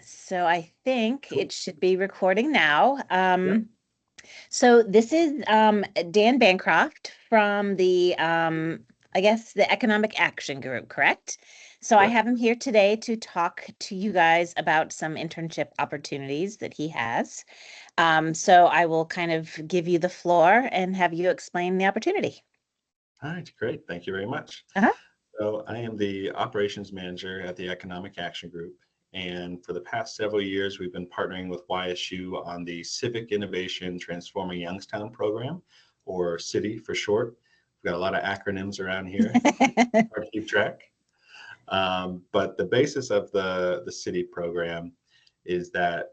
So I think Cool. it should be recording now. Yep. So this is Dan Bancroft from I guess, the Economic Action Group, correct? So I Correct. have him here today to talk to you guys about some internship opportunities that he has. So I will kind of give you the floor and have you explain the opportunity. All right. Great. Thank you very much. Uh-huh. So I am the operations manager at the Economic Action Group. And for the past several years, we've been partnering with YSU on the Civic Innovation Transforming Youngstown program, or CITY for short. We've got a lot of acronyms around here. Hard to keep track. But the basis of the CITY program is that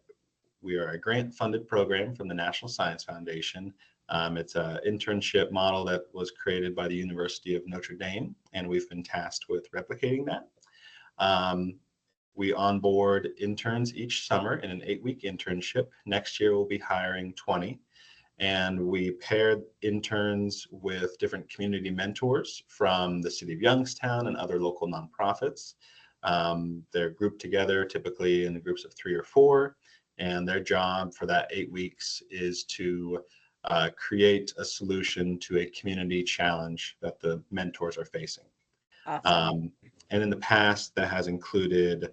we are a grant-funded program from the National Science Foundation. It's an internship model that was created by the University of Notre Dame, and we've been tasked with replicating that. Um, we onboard interns each summer in an 8-week internship. Next year, we'll be hiring 20. And we pair interns with different community mentors from the city of Youngstown and other local nonprofits. They're grouped together typically in groups of 3 or 4, and their job for that 8 weeks is to create a solution to a community challenge that the mentors are facing. Awesome. Um, and in the past, that has included,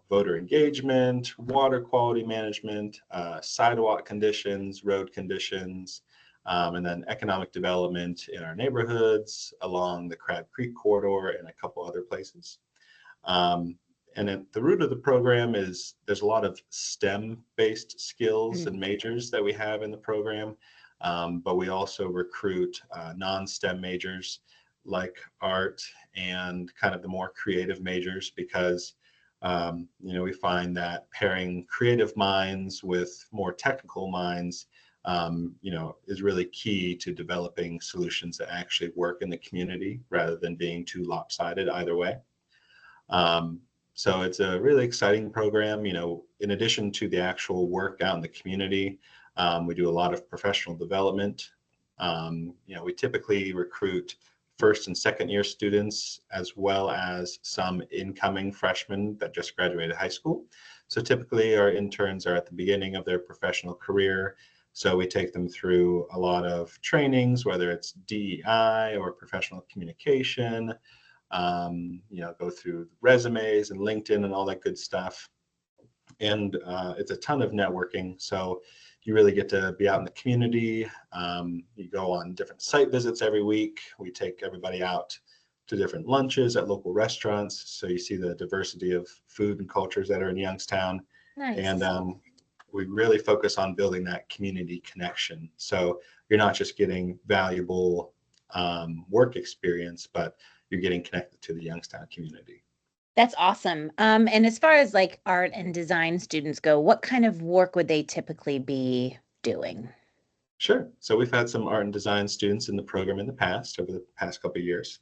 voter engagement, water quality management, sidewalk conditions, road conditions, and then economic development in our neighborhoods along the Crab Creek corridor and a couple other places. Um, and at the root of the program is there's a lot of STEM-based skills Mm. and majors that we have in the program, but we also recruit non-STEM majors like art and kind of the more creative majors because we find that pairing creative minds with more technical minds is really key to developing solutions that actually work in the community rather than being too lopsided either way. Um, so it's a really exciting program. In addition to the actual work out in the community, we do a lot of professional development. We typically recruit first and second year students as well as some incoming freshmen that just graduated high school. So typically our interns are at the beginning of their professional career. So we take them through a lot of trainings, whether it's DEI or professional communication, go through resumes and LinkedIn and all that good stuff. And it's a ton of networking. So you really get to be out in the community. You go on different site visits every week. We take everybody out to different lunches at local restaurants. So you see the diversity of food and cultures that are in Youngstown. And Nice. we really focus on building that community connection. So you're not just getting valuable work experience, but you're getting connected to the Youngstown community. That's awesome. And as far as like art and design students go, what kind of work would they typically be doing? Sure. So we've had some art and design students in the program in the past, over the past couple of years,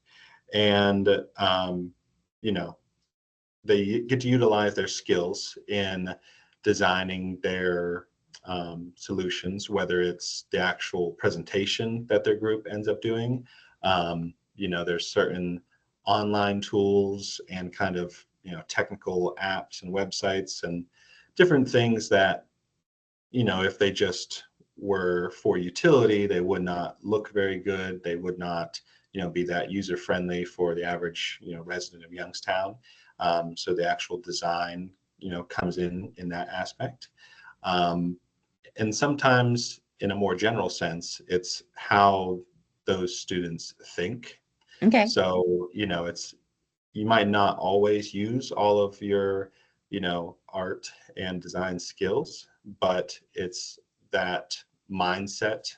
and you know, they get to utilize their skills in designing their solutions, whether it's the actual presentation that their group ends up doing. There's certain online tools and kind of technical apps and websites and different things that if they just were for utility, they would not look very good. They would not, be that user friendly for the average, resident of Youngstown. So the actual design, comes in that aspect. Um, and sometimes, in a more general sense, it's how those students think. Okay. So, you might not always use all of your, art and design skills, but it's that mindset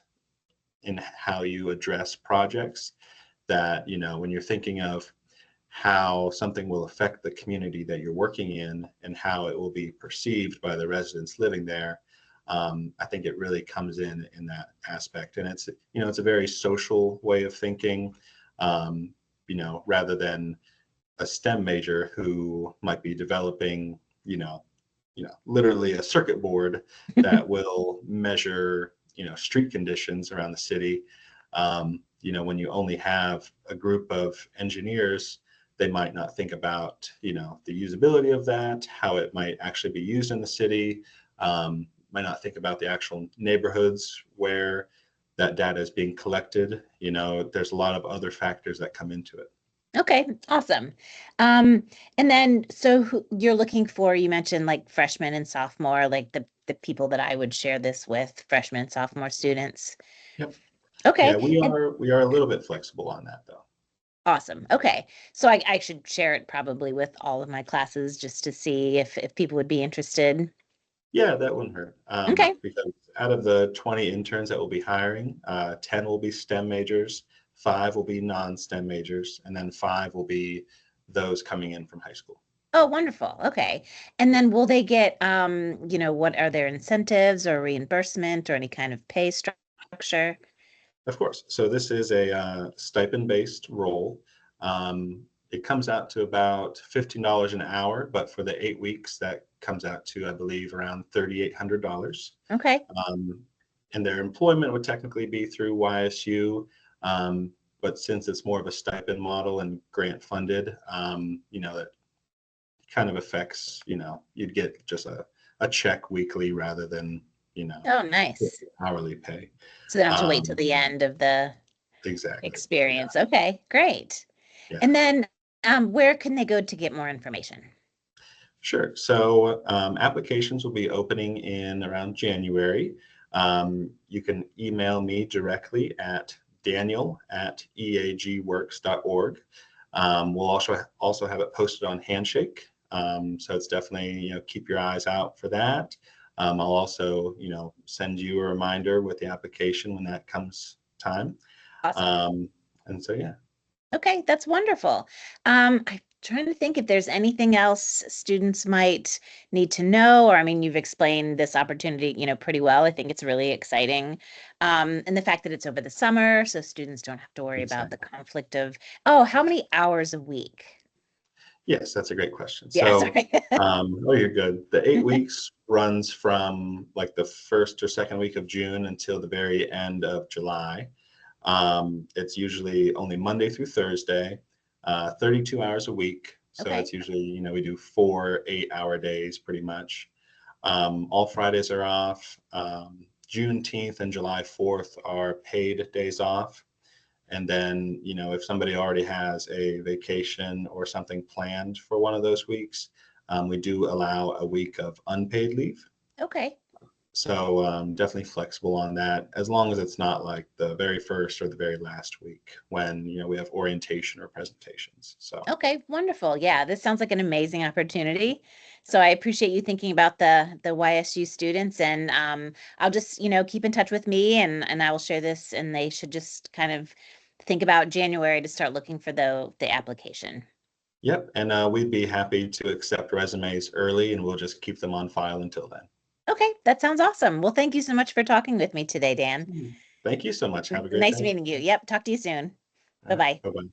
in how you address projects that, when you're thinking of how something will affect the community that you're working in and how it will be perceived by the residents living there. I think it really comes in that aspect, and it's a very social way of thinking, rather than a STEM major who might be developing, literally a circuit board that will measure, street conditions around the city. When you only have a group of engineers they might not think about, the usability of that, how it might actually be used in the city, might not think about the actual neighborhoods where that data is being collected. There's a lot of other factors that come into it. Okay, awesome. Um, and then so you're looking for, you mentioned like freshmen and sophomore, like the people that I would share this with, freshmen and sophomore students. Yep. Okay, Yeah, we and are we are a little bit flexible on that though. awesome. Okay. So I should share it probably with all of my classes just to see if people would be interested. Yeah, that wouldn't hurt. Okay. Because out of the 20 interns that we'll be hiring, 10 will be STEM majors, 5 will be non-STEM majors, and then 5 will be those coming in from high school. Oh, wonderful. Okay. And then will they get, what are their incentives or reimbursement or any kind of pay structure? Of course. So this is a stipend-based role. It comes out to about $15 an hour, but for the 8 weeks, that comes out to, I believe, around $3,800. Okay. Um, and their employment would technically be through YSU, but since it's more of a stipend model and grant funded, that kind of affects, you'd get just a check weekly rather than, Oh, nice. hourly pay. So they don't have to wait till Um, the end of the exactly. Yeah. experience. Okay, great. Yeah. And then where can they go to get more information? Sure. So applications will be opening in around January. You can email me directly at daniel@eagworks.org. We'll also have it posted on Handshake. So it's definitely, keep your eyes out for that. I'll also, send you a reminder with the application when that comes time. Awesome. And so, yeah. Okay, that's wonderful. I'm trying to think if there's anything else students might need to know, or I mean, you've explained this opportunity, pretty well. I think it's really exciting. And the fact that it's over the summer, so students don't have to worry about the Exactly. conflict of, oh, how many hours a week? Yes, that's a great question. Yeah, So, sorry. oh, you're good. The 8 weeks runs from like the first or second week of June until the very end of July. It's usually only Monday through Thursday, 32 hours a week. So Okay. it's usually, we do 4 8-hour days pretty much. All Fridays are off. Juneteenth and July 4th are paid days off. And then, if somebody already has a vacation or something planned for one of those weeks, we do allow a week of unpaid leave. Okay. So definitely flexible on that, as long as it's not like the very first or the very last week when, we have orientation or presentations. So, Okay, wonderful. Yeah, this sounds like an amazing opportunity. So I appreciate you thinking about the YSU students, and I'll just, keep in touch with me, and I will share this, and they should just kind of think about January to start looking for the application. yep. And we'd be happy to accept resumes early and we'll just keep them on file until then. Okay, that sounds awesome. Well, thank you so much for talking with me today, Dan. Thank you so much. Have a great Nice day. meeting you. Yep, talk to you soon. All right. Bye-bye. Bye bye.